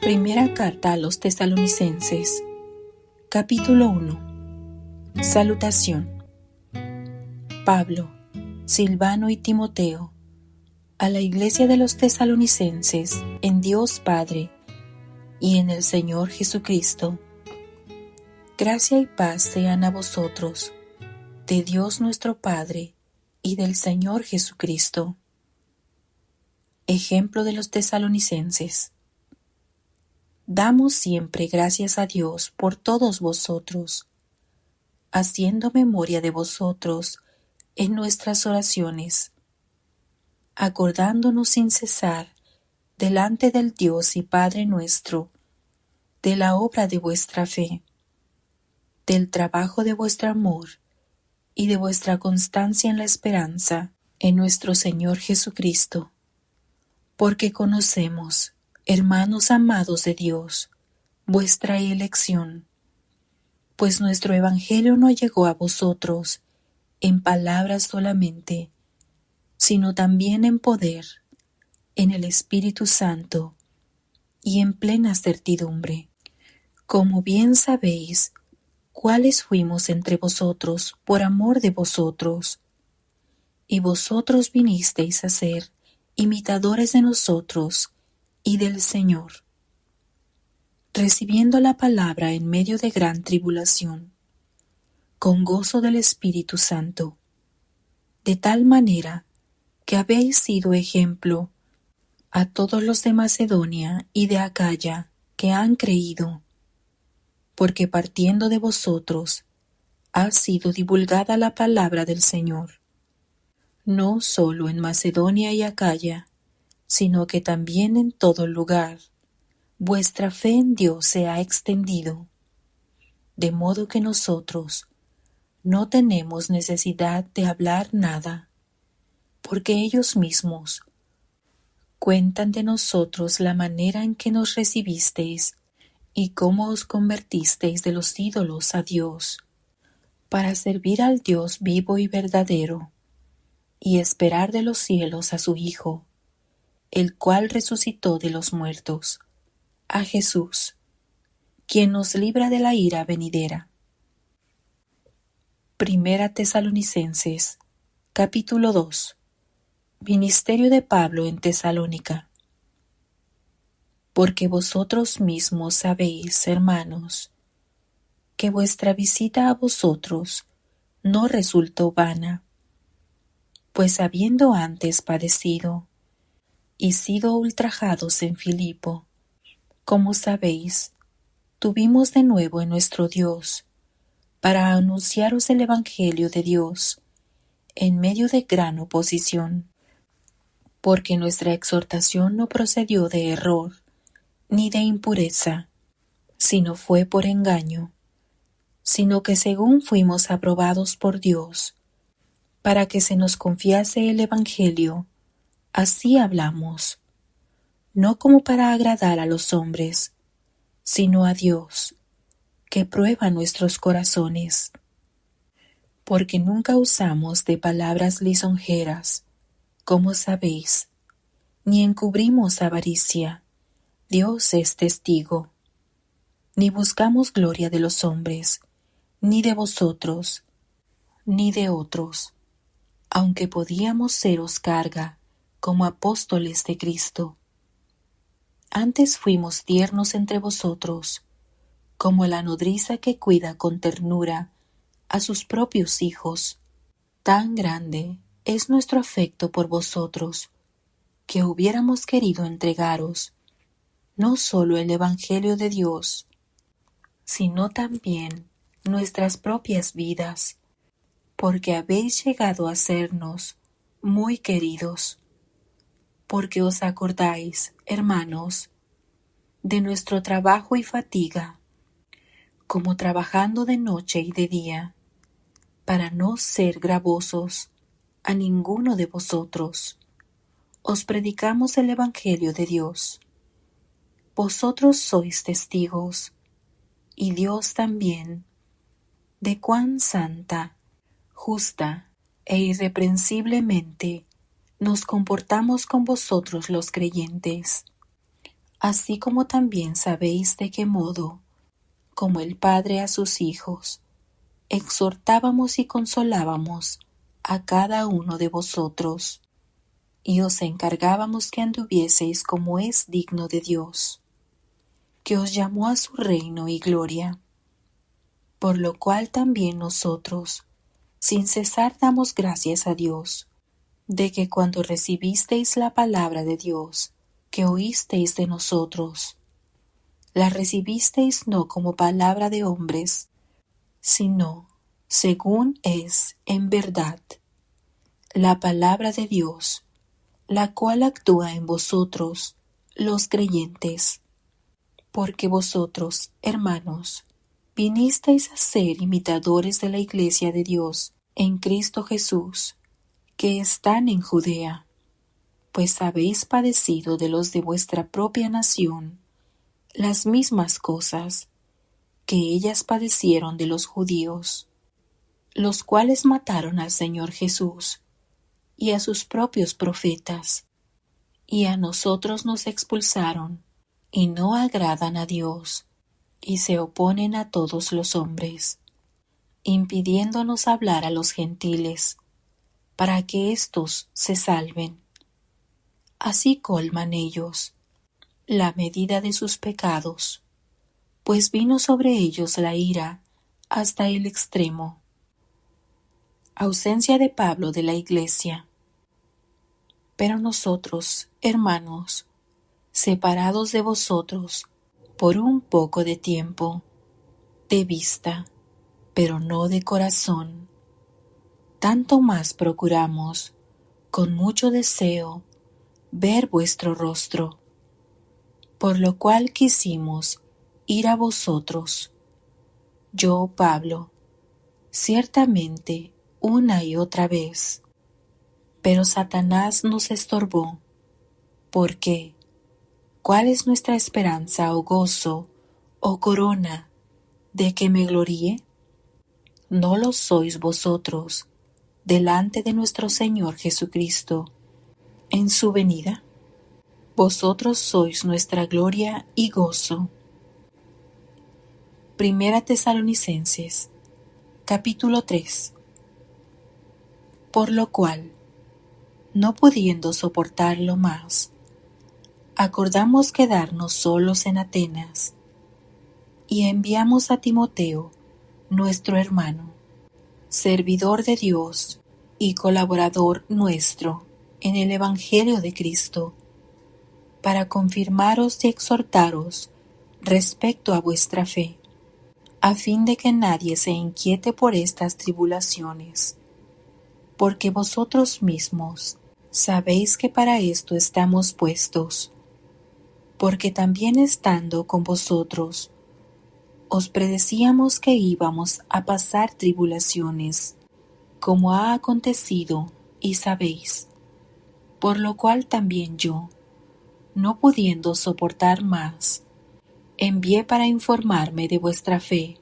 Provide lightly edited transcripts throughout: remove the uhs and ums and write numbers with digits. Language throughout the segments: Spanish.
Primera carta a los Tesalonicenses, capítulo 1. Salutación. Pablo, Silvano y Timoteo, a la iglesia de los Tesalonicenses, en Dios Padre y en el Señor Jesucristo. Gracia y paz sean a vosotros, de Dios nuestro Padre y del Señor Jesucristo. Ejemplo de los tesalonicenses. Damos siempre gracias a Dios por todos vosotros, haciendo memoria de vosotros en nuestras oraciones, acordándonos sin cesar delante del Dios y Padre nuestro, de la obra de vuestra fe, del trabajo de vuestro amor y de vuestra constancia en la esperanza en nuestro Señor Jesucristo, porque conocemos, hermanos amados de Dios, vuestra elección, pues nuestro Evangelio no llegó a vosotros en palabras solamente, sino también en poder, en el Espíritu Santo y en plena certidumbre. Como bien sabéis, cuáles fuimos entre vosotros por amor de vosotros, y vosotros vinisteis a ser imitadores de nosotros y del Señor, recibiendo la palabra en medio de gran tribulación, con gozo del Espíritu Santo, de tal manera que habéis sido ejemplo a todos los de Macedonia y de Acaya que han creído, porque partiendo de vosotros ha sido divulgada la palabra del Señor, no solo en Macedonia y Acaya, sino que también en todo lugar vuestra fe en Dios se ha extendido, de modo que nosotros no tenemos necesidad de hablar nada, porque ellos mismos cuentan de nosotros la manera en que nos recibisteis y cómo os convertisteis de los ídolos a Dios, para servir al Dios vivo y verdadero, y esperar de los cielos a su Hijo, el cual resucitó de los muertos, a Jesús, quien nos libra de la ira venidera. Primera Tesalonicenses, capítulo 2. Ministerio de Pablo en Tesalónica. Porque vosotros mismos sabéis, hermanos, que vuestra visita a vosotros no resultó vana, pues habiendo antes padecido y sido ultrajados en Filipo, como sabéis, tuvimos de nuevo en nuestro Dios, para anunciaros el Evangelio de Dios, en medio de gran oposición, porque nuestra exhortación no procedió de error, ni de impureza, sino fue por engaño, sino que según fuimos aprobados por Dios, para que se nos confiase el Evangelio, así hablamos, no como para agradar a los hombres, sino a Dios, que prueba nuestros corazones. Porque nunca usamos de palabras lisonjeras, como sabéis, ni encubrimos avaricia, Dios es testigo, ni buscamos gloria de los hombres, ni de vosotros, ni de otros, aunque podíamos seros carga, como apóstoles de Cristo. Antes fuimos tiernos entre vosotros, como la nodriza que cuida con ternura a sus propios hijos. Tan grande es nuestro afecto por vosotros, que hubiéramos querido entregaros no solo el Evangelio de Dios, sino también nuestras propias vidas, porque habéis llegado a sernos muy queridos, porque os acordáis, hermanos, de nuestro trabajo y fatiga, como trabajando de noche y de día, para no ser gravosos a ninguno de vosotros. Os predicamos el Evangelio de Dios. Vosotros sois testigos, y Dios también, de cuán santa, justa e irreprensiblemente nos comportamos con vosotros los creyentes, así como también sabéis de qué modo, como el Padre a sus hijos, exhortábamos y consolábamos a cada uno de vosotros, y os encargábamos que anduvieseis como es digno de Dios, que os llamó a su reino y gloria, por lo cual también nosotros, sin cesar damos gracias a Dios, de que cuando recibisteis la palabra de Dios, que oísteis de nosotros, la recibisteis no como palabra de hombres, sino, según es en verdad, la palabra de Dios, la cual actúa en vosotros, los creyentes. Porque vosotros, hermanos, vinisteis a ser imitadores de la Iglesia de Dios en Cristo Jesús, que están en Judea, pues habéis padecido de los de vuestra propia nación las mismas cosas que ellas padecieron de los judíos, los cuales mataron al Señor Jesús y a sus propios profetas, y a nosotros nos expulsaron, y no agradan a Dios, y se oponen a todos los hombres, impidiéndonos hablar a los gentiles, para que éstos se salven. Así colman ellos la medida de sus pecados, pues vino sobre ellos la ira hasta el extremo. Ausencia de Pablo de la Iglesia. Pero nosotros, hermanos, separados de vosotros por un poco de tiempo, de vista, pero no de corazón, tanto más procuramos, con mucho deseo, ver vuestro rostro, por lo cual quisimos ir a vosotros. Yo, Pablo, ciertamente una y otra vez, pero Satanás nos estorbó, porque ¿cuál es nuestra esperanza o gozo o corona de que me gloríe? ¿No lo sois vosotros delante de nuestro Señor Jesucristo en su venida? Vosotros sois nuestra gloria y gozo. Primera Tesalonicenses, capítulo 3. Por lo cual, no pudiendo soportarlo más, acordamos quedarnos solos en Atenas, y enviamos a Timoteo, nuestro hermano, servidor de Dios y colaborador nuestro en el Evangelio de Cristo, para confirmaros y exhortaros respecto a vuestra fe, a fin de que nadie se inquiete por estas tribulaciones, porque vosotros mismos sabéis que para esto estamos puestos, porque también estando con vosotros, os predecíamos que íbamos a pasar tribulaciones, como ha acontecido, y sabéis, por lo cual también yo, no pudiendo soportar más, envié para informarme de vuestra fe,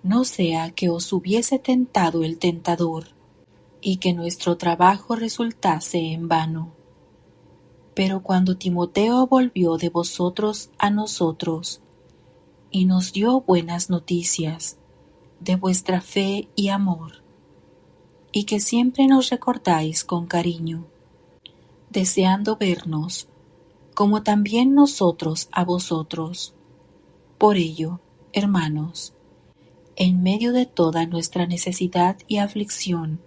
no sea que os hubiese tentado el tentador, y que nuestro trabajo resultase en vano. Pero cuando Timoteo volvió de vosotros a nosotros, y nos dio buenas noticias de vuestra fe y amor, y que siempre nos recordáis con cariño, deseando vernos, como también nosotros a vosotros. Por ello, hermanos, en medio de toda nuestra necesidad y aflicción,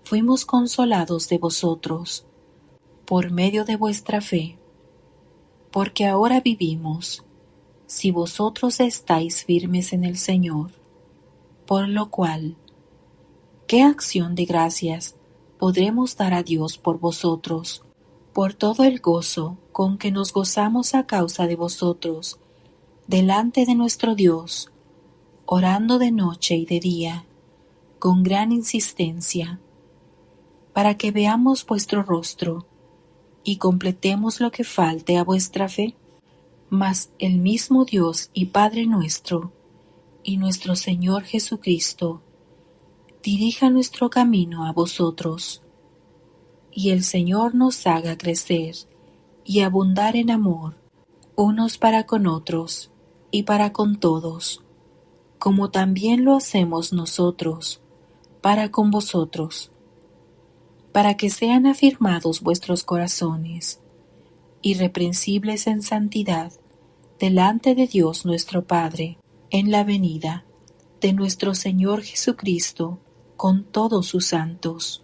fuimos consolados de vosotros, por medio de vuestra fe, porque ahora vivimos, si vosotros estáis firmes en el Señor, por lo cual, ¿qué acción de gracias podremos dar a Dios por vosotros, por todo el gozo con que nos gozamos a causa de vosotros, delante de nuestro Dios, orando de noche y de día, con gran insistencia, para que veamos vuestro rostro y completemos lo que falte a vuestra fe? Mas el mismo Dios y Padre nuestro, y nuestro Señor Jesucristo, dirija nuestro camino a vosotros, y el Señor nos haga crecer y abundar en amor unos para con otros y para con todos, como también lo hacemos nosotros para con vosotros, para que sean afirmados vuestros corazones, irreprensibles en santidad, delante de Dios nuestro Padre, en la venida de nuestro Señor Jesucristo con todos sus santos.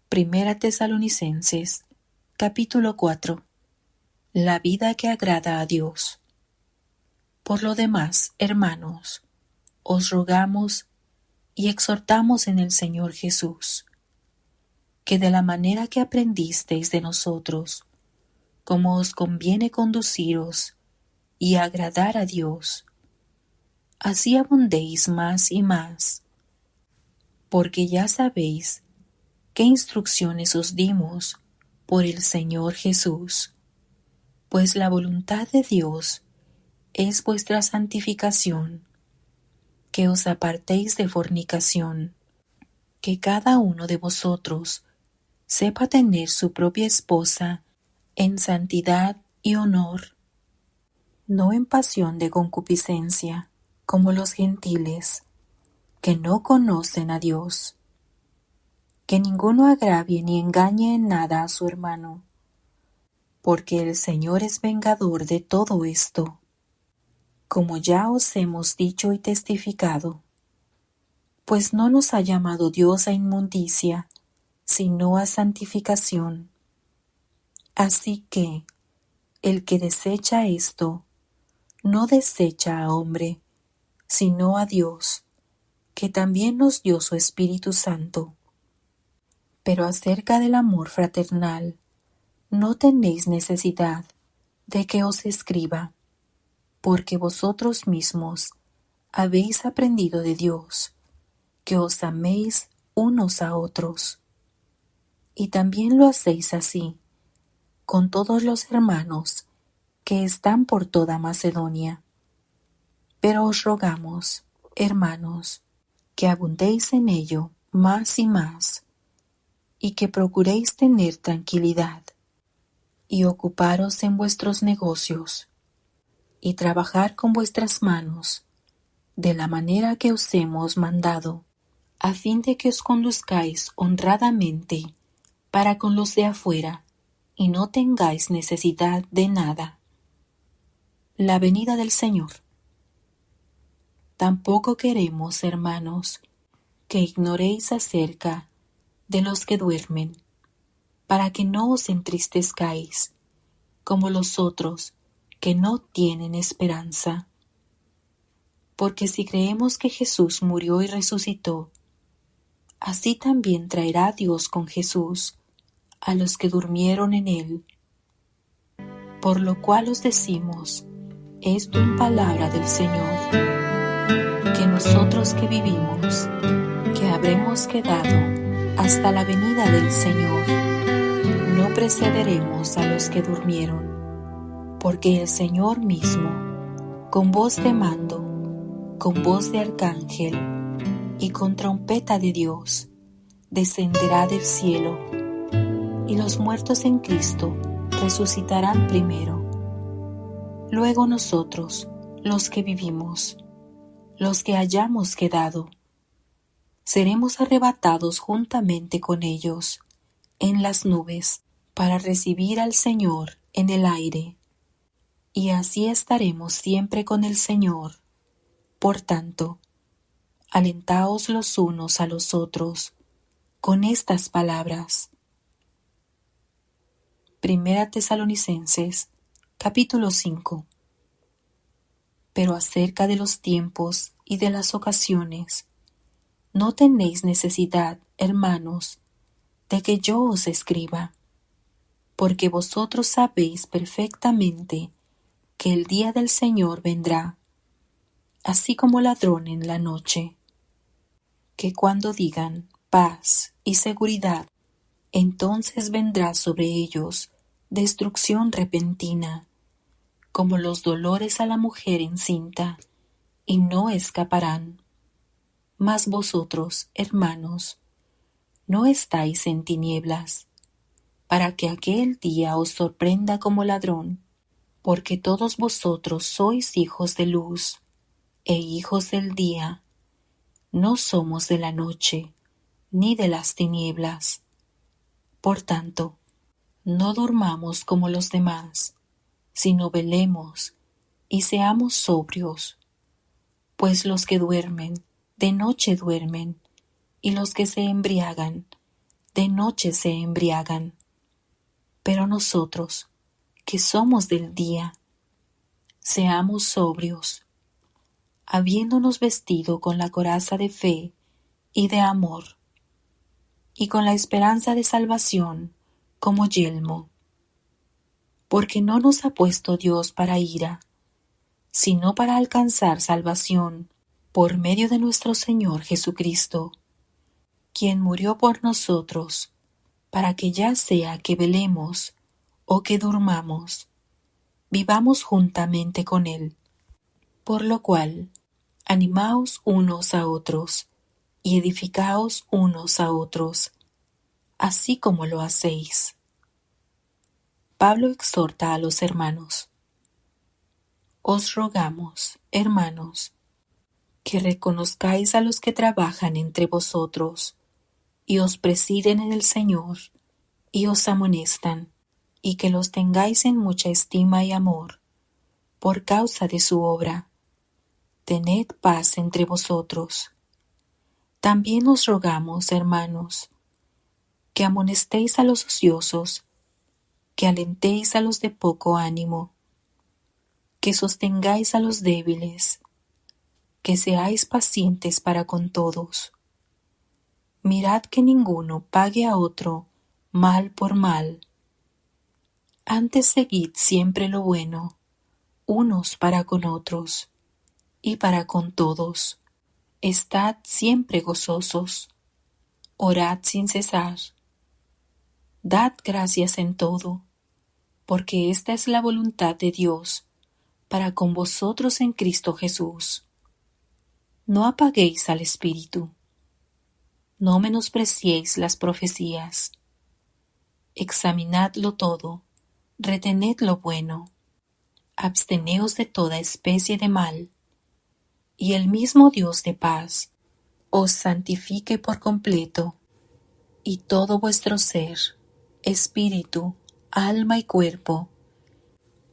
Primera Tesalonicenses, capítulo 4. La vida que agrada a Dios. Por lo demás, hermanos, os rogamos y exhortamos en el Señor Jesús, que de la manera que aprendisteis de nosotros, como os conviene conduciros y agradar a Dios, así abundéis más y más, porque ya sabéis qué instrucciones os dimos por el Señor Jesús, pues la voluntad de Dios es vuestra santificación, que os apartéis de fornicación, que cada uno de vosotros sepa tener su propia esposa en santidad y honor, no en pasión de concupiscencia, como los gentiles, que no conocen a Dios. Que ninguno agravie ni engañe en nada a su hermano, porque el Señor es vengador de todo esto, como ya os hemos dicho y testificado. Pues no nos ha llamado Dios a inmundicia, sino a santificación. Así que el que desecha esto, no desecha a hombre, sino a Dios, que también nos dio su Espíritu Santo. Pero acerca del amor fraternal, no tenéis necesidad de que os escriba, porque vosotros mismos habéis aprendido de Dios, que os améis unos a otros. Y también lo hacéis así, con todos los hermanos que están por toda Macedonia. Pero os rogamos, hermanos, que abundéis en ello más y más, y que procuréis tener tranquilidad, y ocuparos en vuestros negocios, y trabajar con vuestras manos, de la manera que os hemos mandado, a fin de que os conduzcáis honradamente para con los de afuera, y no tengáis necesidad de nada. La venida del Señor. Tampoco queremos, hermanos, que ignoréis acerca de los que duermen, para que no os entristezcáis, como los otros que no tienen esperanza. Porque si creemos que Jesús murió y resucitó, así también traerá Dios con Jesús a los que durmieron en él. Por lo cual os decimos esto en palabra del Señor, que nosotros que vivimos, que habremos quedado hasta la venida del Señor, no precederemos a los que durmieron, porque el Señor mismo, con voz de mando, con voz de arcángel y con trompeta de Dios, descenderá del cielo, y los muertos en Cristo resucitarán primero. Luego nosotros, los que vivimos, los que hayamos quedado, seremos arrebatados juntamente con ellos en las nubes para recibir al Señor en el aire, y así estaremos siempre con el Señor. Por tanto, alentaos los unos a los otros con estas palabras. Primera Tesalonicenses, capítulo 5. Pero acerca de los tiempos y de las ocasiones, no tenéis necesidad, hermanos, de que yo os escriba, porque vosotros sabéis perfectamente que el día del Señor vendrá, así como ladrón en la noche, que cuando digan paz y seguridad, entonces vendrá sobre ellos destrucción repentina, como los dolores a la mujer encinta, y no escaparán. Mas vosotros, hermanos, no estáis en tinieblas, para que aquel día os sorprenda como ladrón, porque todos vosotros sois hijos de luz e hijos del día. No somos de la noche, ni de las tinieblas. Por tanto, no durmamos como los demás, sino velemos y seamos sobrios. Pues los que duermen, de noche duermen, y los que se embriagan, de noche se embriagan. Pero nosotros, que somos del día, seamos sobrios, habiéndonos vestido con la coraza de fe y de amor, y con la esperanza de salvación como yelmo. Porque no nos ha puesto Dios para ira, sino para alcanzar salvación por medio de nuestro Señor Jesucristo, quien murió por nosotros, para que ya sea que velemos o que durmamos, vivamos juntamente con Él. Por lo cual, animaos unos a otros, y edificaos unos a otros, así como lo hacéis. Pablo exhorta a los hermanos. Os rogamos, hermanos, que reconozcáis a los que trabajan entre vosotros, y os presiden en el Señor, y os amonestan, y que los tengáis en mucha estima y amor, por causa de su obra. Tened paz entre vosotros. También os rogamos, hermanos, que amonestéis a los ociosos, que alentéis a los de poco ánimo, que sostengáis a los débiles, que seáis pacientes para con todos. Mirad que ninguno pague a otro mal por mal. Antes seguid siempre lo bueno, unos para con otros, y para con todos. Estad siempre gozosos, orad sin cesar. Dad gracias en todo, porque esta es la voluntad de Dios para con vosotros en Cristo Jesús. No apaguéis al Espíritu. No menospreciéis las profecías. Examinadlo todo, retened lo bueno, absteneos de toda especie de mal, y el mismo Dios de paz os santifique por completo, y todo vuestro ser, espíritu, alma y cuerpo,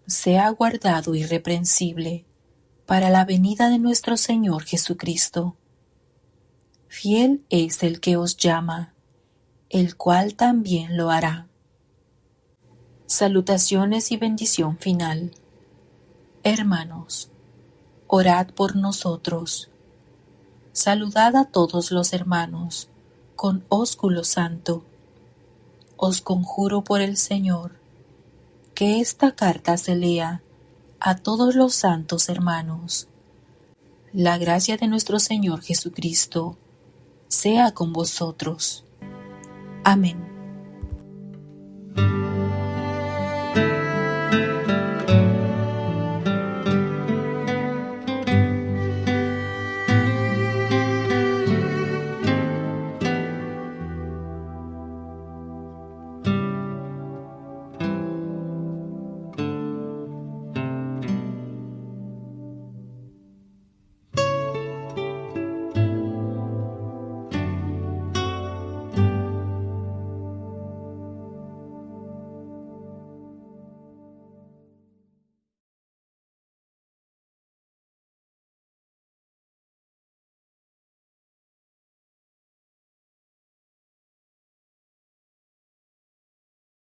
sea guardado irreprensible para la venida de nuestro Señor Jesucristo. Fiel es el que os llama, el cual también lo hará. Salutaciones y bendición final. Hermanos, orad por nosotros. Saludad a todos los hermanos con ósculo santo. Os conjuro por el Señor, que esta carta se lea a todos los santos hermanos. La gracia de nuestro Señor Jesucristo sea con vosotros. Amén.